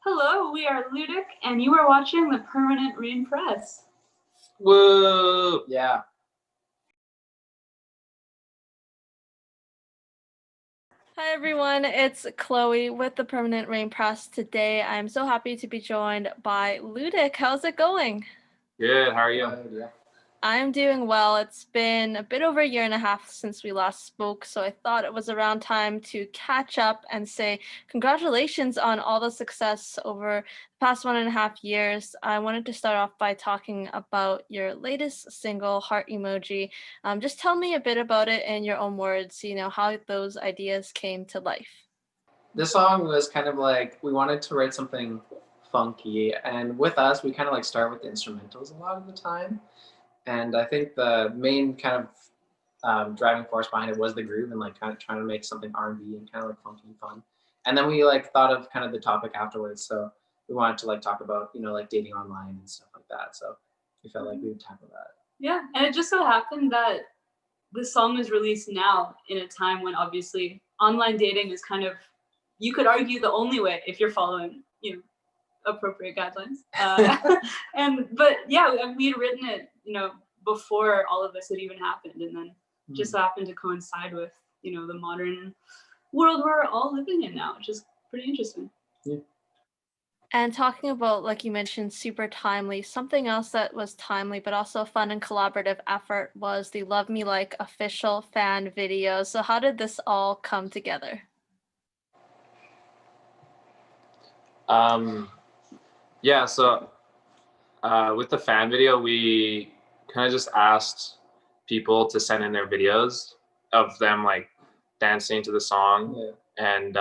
Hello, we are Ludic, and you are watching the Permanent Rain Press. Whoa! Yeah. Hi everyone, it's Chloe with the Permanent Rain Press. Today I'm so happy to be joined by Ludic. How's it going? Good, how are you? Yeah. I'm doing well. It's been a bit over a year and a half since we last spoke, so I thought it was around time to catch up and say congratulations on all the success over the past 1.5 years. I wanted to start off by talking about your latest single, Heart Emoji. Just tell me a bit about it in your own words, how those ideas came to life. This song was kind of like, we wanted to write something funky, and with us, we kind of like start with the instrumentals a lot of the time. And I think the main kind of driving force behind it was the groove and like kind of trying to make something R&B and kind of like funky and fun. And then we like thought of kind of the topic afterwards. So we wanted to like talk about, like dating online and stuff like that. So we felt like we would tackle that. Yeah, and it just so happened that this song is released now in a time when obviously online dating is kind of, you could argue, the only way if you're following, appropriate guidelines. But yeah, we had written it, before all of this had even happened, and then just so happened to coincide with, the modern world we're all living in now, which is pretty interesting. Yeah. And talking about, like you mentioned, super timely, something else that was timely but also a fun and collaborative effort was the Love Me Like official fan video. So how did this all come together? Yeah, so with the fan video, we kind of just asked people to send in their videos of them like dancing to the song. Yeah. And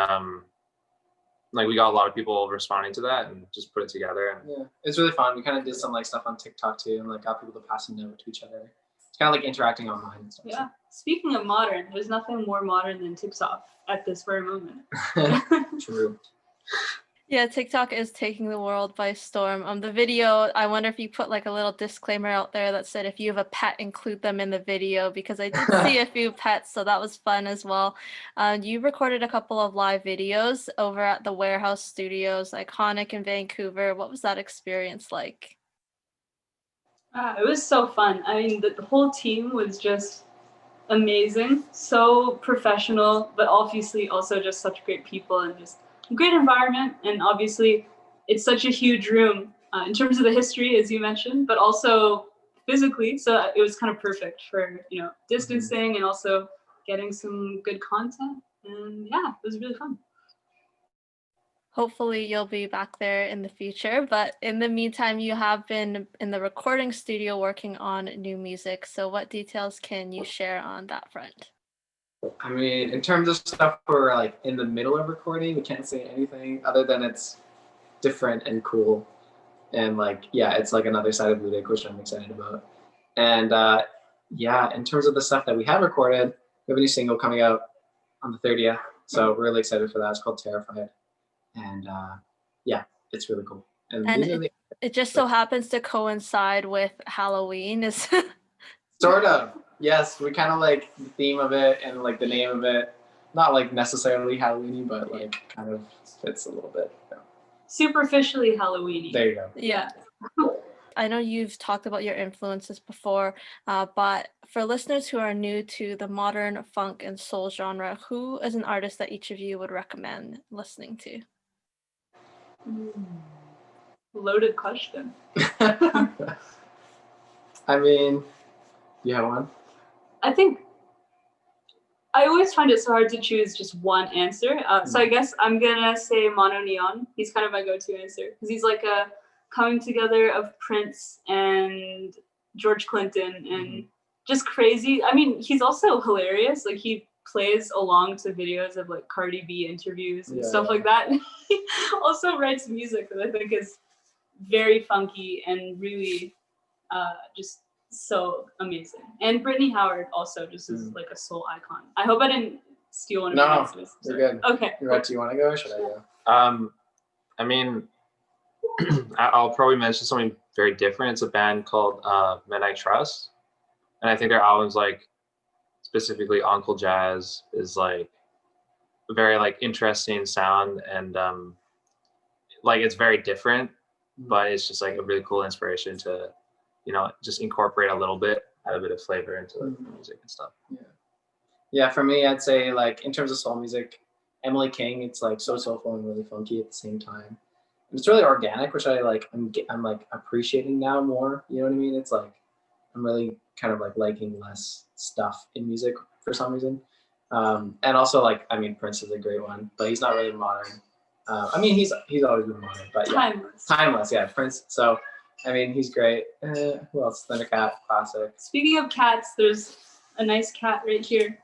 like we got a lot of people responding to that and just put it together. And Yeah, it's really fun. We kind of did some like stuff on TikTok too, and like got people to pass a note to each other. It's kind of like interacting online and stuff. Yeah. Speaking of modern, there's nothing more modern than TikTok at this very moment. True. Yeah, TikTok is taking the world by storm. The video, I wonder if you put like a little disclaimer out there that said if you have a pet, include them in the video, because I did see a few pets, so that was fun as well. You recorded a couple of live videos over at the Warehouse Studios, iconic in Vancouver. What was that experience like? It was so fun. I mean, the whole team was just amazing, so professional, but obviously also just such great people and just great environment. And obviously it's such a huge room in terms of the history, as you mentioned, but also physically. So it was kind of perfect for, distancing and also getting some good content. And yeah, it was really fun. Hopefully you'll be back there in the future, but in the meantime, you have been in the recording studio working on new music. So what details can you share on that front? I mean, in terms of stuff we're like in the middle of recording, we can't say anything other than it's different and cool. And like, yeah, it's like another side of Ludic, which I'm excited about. And yeah, in terms of the stuff that we have recorded, we have a new single coming out on the 30th. So we're really excited for that. It's called Terrified. And yeah, it's really cool. And it just so happens to coincide with Halloween. Is Sort of. Yes, we kind of like the theme of it and like the name of it. Not like necessarily Halloweeny, but like kind of fits a little bit. Yeah. Superficially Halloweeny. There you go. Yeah. I know you've talked about your influences before, but for listeners who are new to the modern funk and soul genre, who is an artist that each of you would recommend listening to? Loaded question. I mean, you have one? I think I always find it so hard to choose just one answer. So I guess I'm gonna say Mono Neon. He's kind of my go-to answer because he's like a coming together of Prince and George Clinton and just crazy. I mean, he's also hilarious. Like he plays along to videos of like Cardi B interviews and stuff like that. He also writes music that I think is very funky and really just so amazing. And Brittany Howard also just is like a soul icon. I hope I didn't steal one of your answers. You're good. Okay. You're right. Do you want to go or should I go? I mean, I'll probably mention something very different. It's a band called Men I Trust. And I think their albums, like specifically Uncle Jazz, is like a very like interesting sound and like it's very different, but it's just like a really cool inspiration to, you know, just incorporate a little bit, add a bit of flavor into like, the music and stuff. Yeah, for me, I'd say like in terms of soul music, Emily King, it's like so soulful and really funky at the same time. And it's really organic, which I like. I'm like appreciating now more. You know what I mean? It's like I'm really kind of like liking less stuff in music for some reason. And also like, I mean, Prince is a great one, but he's not really modern. I mean, he's always been modern, but yeah, timeless. Yeah, Prince. So, I mean, he's great. Who else? Thundercat, classic. Speaking of cats, there's a nice cat right here.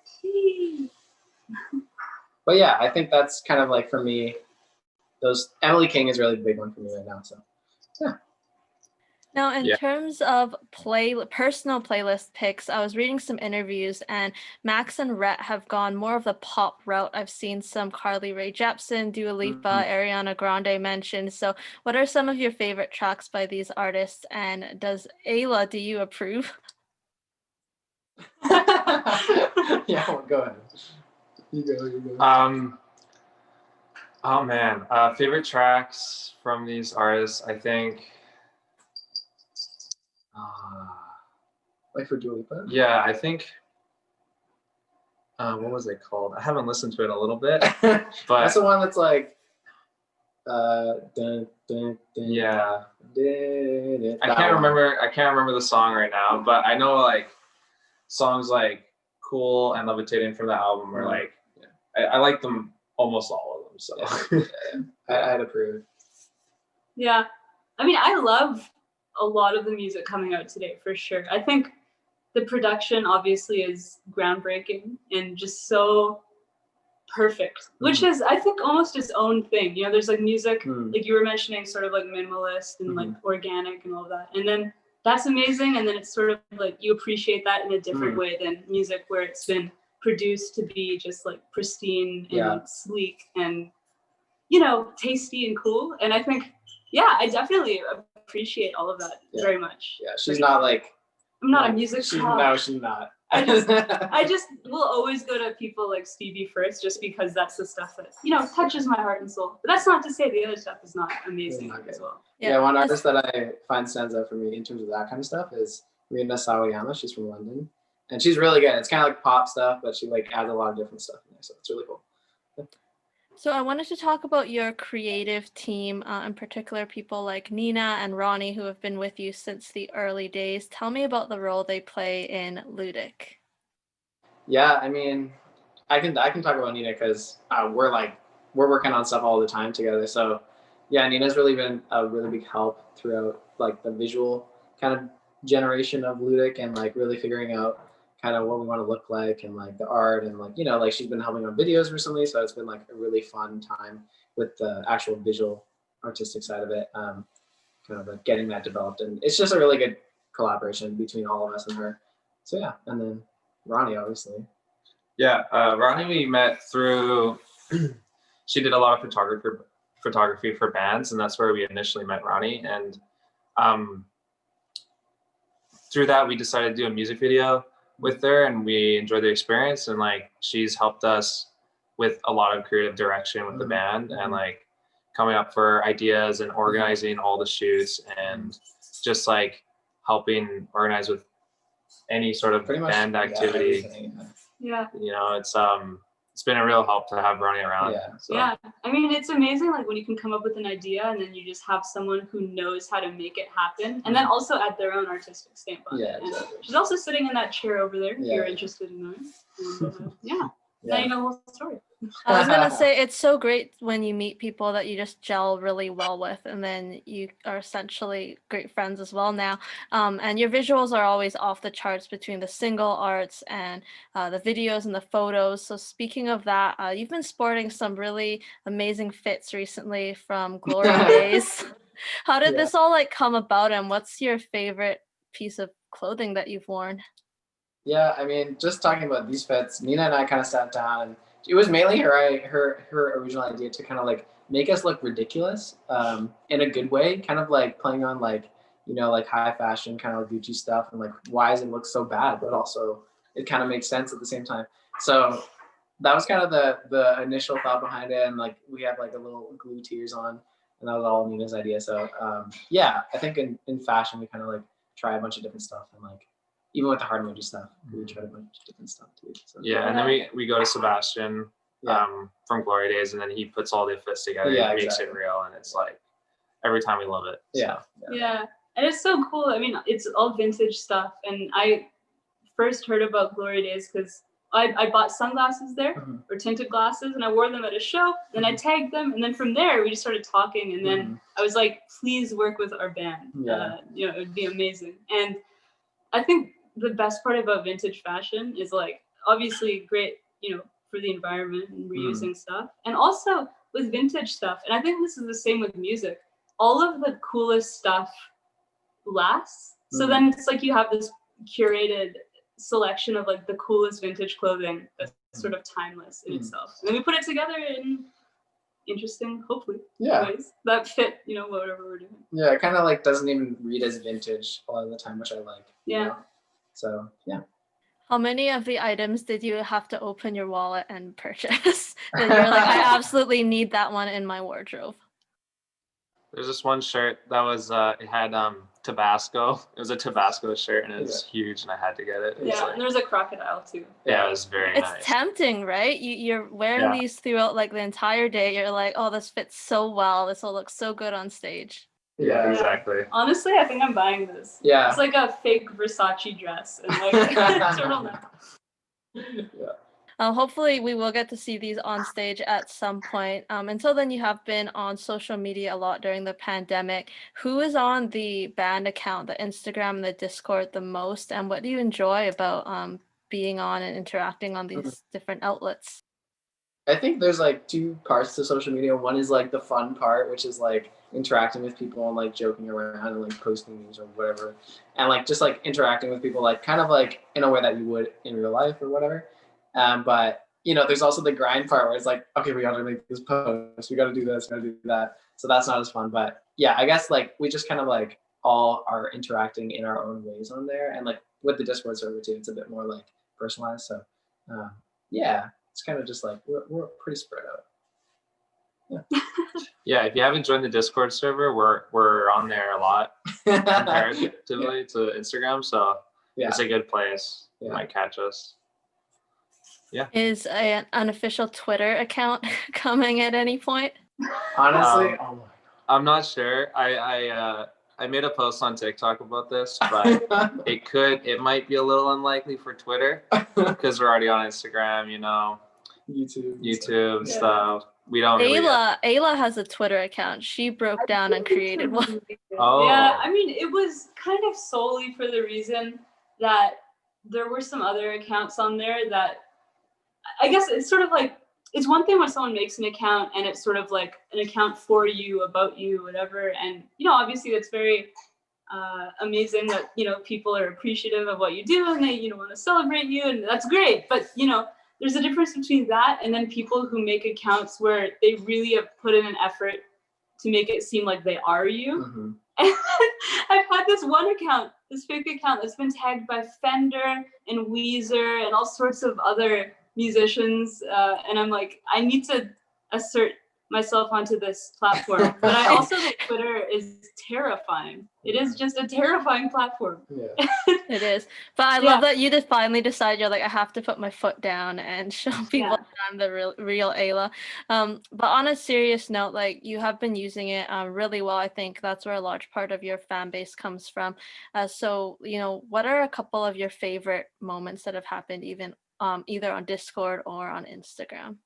But yeah, I think that's kind of like for me. Those Emily King is really the big one for me right now. So, yeah. Now, in terms of personal playlist picks, I was reading some interviews, and Max and Rhett have gone more of the pop route. I've seen some Carly Rae Jepsen, Dua Lipa, Ariana Grande mentioned. So, what are some of your favorite tracks by these artists? And do you approve? Yeah, well, go ahead. You go. Oh man, favorite tracks from these artists, I think. Like for Dua Lipa? Yeah, I think. What was it called? I haven't listened to it a little bit, but that's the one that's like. Dun, dun, dun, yeah. dun, dun, I can't remember the song right now, but I know like songs like "Cool" and "Levitating" from the album are like, I like them almost all of them. So I'd approve. Yeah, I mean, I love a lot of the music coming out today for sure. I think the production obviously is groundbreaking and just so perfect, which is, I think, almost its own thing. You know, there's like music, like you were mentioning, sort of like minimalist and like organic and all of that. And then that's amazing. And then it's sort of like you appreciate that in a different way than music where it's been produced to be just like pristine and sleek and, you know, tasty and cool. And I think, yeah, I definitely appreciate all of that very much. Yeah, she's not like. I'm not a music snob. No, she's not. I just will always go to people like Stevie first, just because that's the stuff that, you know, touches my heart and soul. But that's not to say the other stuff is not amazing as well. Yeah, one artist that I find stands out for me in terms of that kind of stuff is Rina Sawayama. She's from London, and she's really good. It's kind of like pop stuff, but she like adds a lot of different stuff in there, so it's really cool. So I wanted to talk about your creative team, in particular people like Nina and Ronnie, who have been with you since the early days. Tell me about the role they play in Ludic. Yeah, I mean, I can talk about Nina because we're working on stuff all the time together. So yeah, Nina's really been a really big help throughout like the visual kind of generation of Ludic and like really figuring out kind of what we want to look like and like the art and like, you know, like she's been helping on videos recently, so it's been like a really fun time with the actual visual artistic side of it, kind of like getting that developed, and it's just a really good collaboration between all of us and her. So yeah, and then Ronnie obviously. Yeah, Ronnie we met through she did a lot of photography for bands, and that's where we initially met Ronnie, and through that we decided to do a music video with her, and we enjoyed the experience, and like she's helped us with a lot of creative direction with the band and like coming up for ideas and organizing all the shoots and just like helping organize with any sort of band activity. Yeah, you know, it's been a real help to have Ronnie around. Yeah, I mean, it's amazing like when you can come up with an idea and then you just have someone who knows how to make it happen, and then also add their own artistic stamp on it. Exactly. She's also sitting in that chair over there if you're interested in knowing. And, now you know the whole story. I was gonna say, it's so great when you meet people that you just gel really well with, and then you are essentially great friends as well now. And your visuals are always off the charts between the single arts and the videos and the photos. So speaking of that, you've been sporting some really amazing fits recently from Glory Days. How did this all like come about, and what's your favorite piece of clothing that you've worn? Yeah, I mean, just talking about these fits, Nina and I kind of sat down, and it was mainly her original idea to kind of like make us look ridiculous in a good way, kind of like playing on like, you know, like high fashion kind of Gucci stuff, and like why does it look so bad, but also it kind of makes sense at the same time. So that was kind of the initial thought behind it, and like we had like a little glue tears on and that was all Nina's idea. So yeah, I think in fashion we kind of like try a bunch of different stuff, and like even with the hard emoji stuff, we tried a bunch of different stuff too. So, Yeah, and then we go to Sebastian Yeah. from Glory Days, and then he puts all the fits together, Yeah, makes exactly. it real, and it's like every time we love it. Yeah. Yeah, and it's so cool. I mean, it's all vintage stuff, and I first heard about Glory Days because I bought sunglasses there, or tinted glasses, and I wore them at a show. Then I tagged them, and then from there we just started talking, and then I was like, "Please work with our band. Yeah. You know, it would be amazing." And I think the best part about vintage fashion is like obviously great, you know, for the environment and reusing stuff, and also with vintage stuff. And I think this is the same with music. All of the coolest stuff lasts. So then it's like you have this curated selection of like the coolest vintage clothing that's sort of timeless in itself. And then we put it together in interesting, hopefully, ways that fit, you know, whatever we're doing. Yeah, it kind of like doesn't even read as vintage a lot of the time, which I like. Yeah. You know? So yeah. How many of the items did you have to open your wallet and purchase that you're like, I absolutely need that one in my wardrobe? There's this one shirt that was it had Tabasco. It was a Tabasco shirt, and it was huge, and I had to get it. Yeah, and there was a crocodile too. Yeah, it was very It's nice. tempting, right? You're wearing these throughout like the entire day. You're like, oh, this fits so well. This will look so good on stage. Yeah, exactly. Honestly, I think I'm buying this. Yeah. It's like a fake Versace dress and like turtleneck. Hopefully we will get to see these on stage at some point. Until then, you have been on social media a lot during the pandemic. Who is on the band account, the Instagram and the Discord the most? And what do you enjoy about being on and interacting on these different outlets? I think there's like two parts to social media. One is like the fun part, which is like interacting with people and like joking around and like posting news or whatever. And like just like interacting with people like kind of like in a way that you would in real life or whatever. But you know, there's also the grind part where it's like, okay, we got to make this post, we got to do this, we got to do that. So that's not as fun. But yeah, I guess like we just kind of like all are interacting in our own ways on there, and like with the Discord server too, it's a bit more like personalized. So yeah, it's kind of just like we're pretty spread out. Yeah. Yeah, if you haven't joined the Discord server, we're on there a lot comparatively to Instagram. So it's a good place. You might catch us. Yeah. Is an unofficial Twitter account coming at any point? Honestly, I'm not sure. I made a post on TikTok about this, but it might be a little unlikely for Twitter because we're already on Instagram, you know, YouTube stuff. We don't Ayla has a Twitter account. She broke down and created one. Oh. Yeah, I mean, it was kind of solely for the reason that there were some other accounts on there that I guess it's sort of like, it's one thing when someone makes an account and it's sort of like an account for you, about you, whatever. And, you know, obviously it's very amazing that, you know, people are appreciative of what you do and they, you know, want to celebrate you, and that's great. But, you know, there's a difference between that and then people who make accounts where they really have put in an effort to make it seem like they are you. And I've had this one account, this fake account that's been tagged by Fender and Weezer and all sorts of other musicians, and I'm like, I need to assert myself onto this platform. But I also think Twitter is terrifying. It is just a terrifying platform. Yeah. It is. But I love that you just finally decide you're like, I have to put my foot down and show people that I'm the real Ayla. But on a serious note, like you have been using it really well. I think that's where a large part of your fan base comes from. So, you know, what are a couple of your favorite moments that have happened even either on Discord or on Instagram?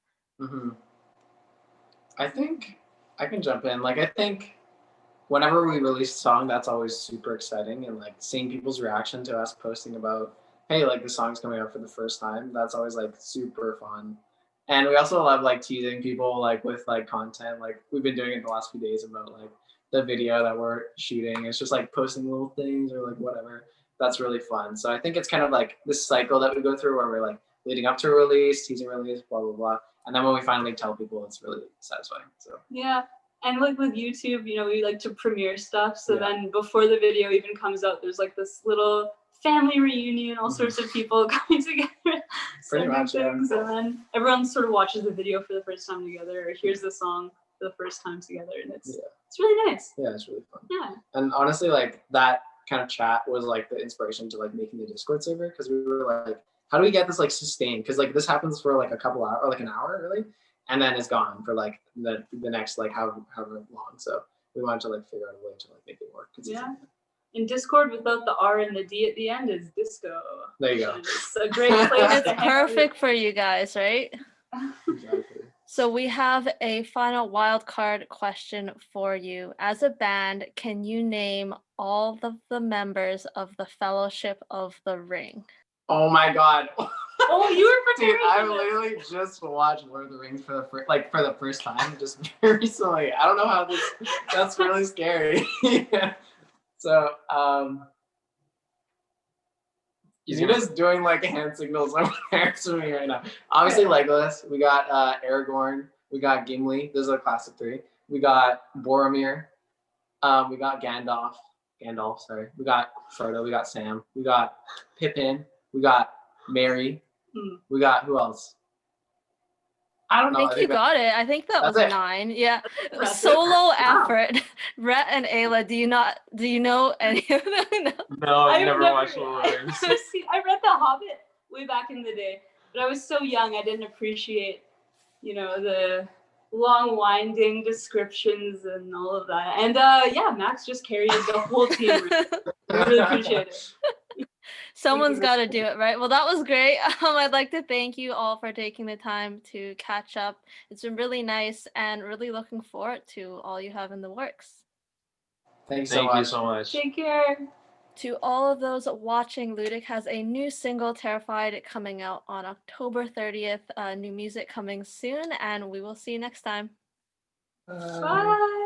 I think I can jump in. Like, I think whenever we release a song, that's always super exciting, and like seeing people's reaction to us posting about, hey, like the song's coming out for the first time, that's always like super fun. And we also love like teasing people like with like content. Like we've been doing it the last few days about like the video that we're shooting. It's just like posting little things or like whatever. That's really fun. So I think it's kind of like this cycle that we go through where we're like leading up to a release, teasing release, blah, blah, blah. And then when we finally tell people, it's really satisfying. So yeah. And like with YouTube, you know, we like to premiere stuff. So then before the video even comes out, there's like this little family reunion, all sorts of people coming together, pretty much, things. And then everyone sort of watches the video for the first time together or hears the song. the first time together, and it's Yeah. it's really nice. Yeah, it's really fun. Yeah. And honestly, like that kind of chat was like the inspiration to like making the Discord server, because we were like, how do we get this like sustained? Because like this happens for like a couple hours or like an hour really, and then it's gone for like the next like however long. So we wanted to like figure out a way to like make it work. Yeah. In Discord, without the R and the D at the end, is disco. There you go. It's a great place It's to hang out. perfect for you guys, right? Exactly. So we have a final wild card question for you. As a band, can you name all of the members of the Fellowship of the Ring? Oh my god. Oh, you were Dude, preparing I for this. literally just watched Lord of the Rings for the first time just recently. I don't know how this. That's really scary. Yeah. So Zita's doing like hand signals over there to me right now. Obviously, Legolas. We got Aragorn. We got Gimli. Those are the classic three. We got Boromir. We got Gandalf. Sorry. We got Frodo. We got Sam. We got Pippin. We got Merry. We got who else? I don't know. I think you got it. I think that was That's it. 9. Yeah. That's Solo effort. Rhett and Ayla, do you know any of them? No. No, I've I've never watched Lord of the Rings. I read The Hobbit way back in the day, but I was so young I didn't appreciate, the long winding descriptions and all of that. And yeah, Max just carried the whole team. I really appreciate it. Someone's got to do it, right? Well, that was great. I'd like to thank you all for taking the time to catch up. It's been really nice and really looking forward to all you have in the works. Thanks Thank you so much. Take care. To all of those watching, Ludic has a new single, Terrified, coming out on October 30th. New music coming soon, and we will see you next time. Bye.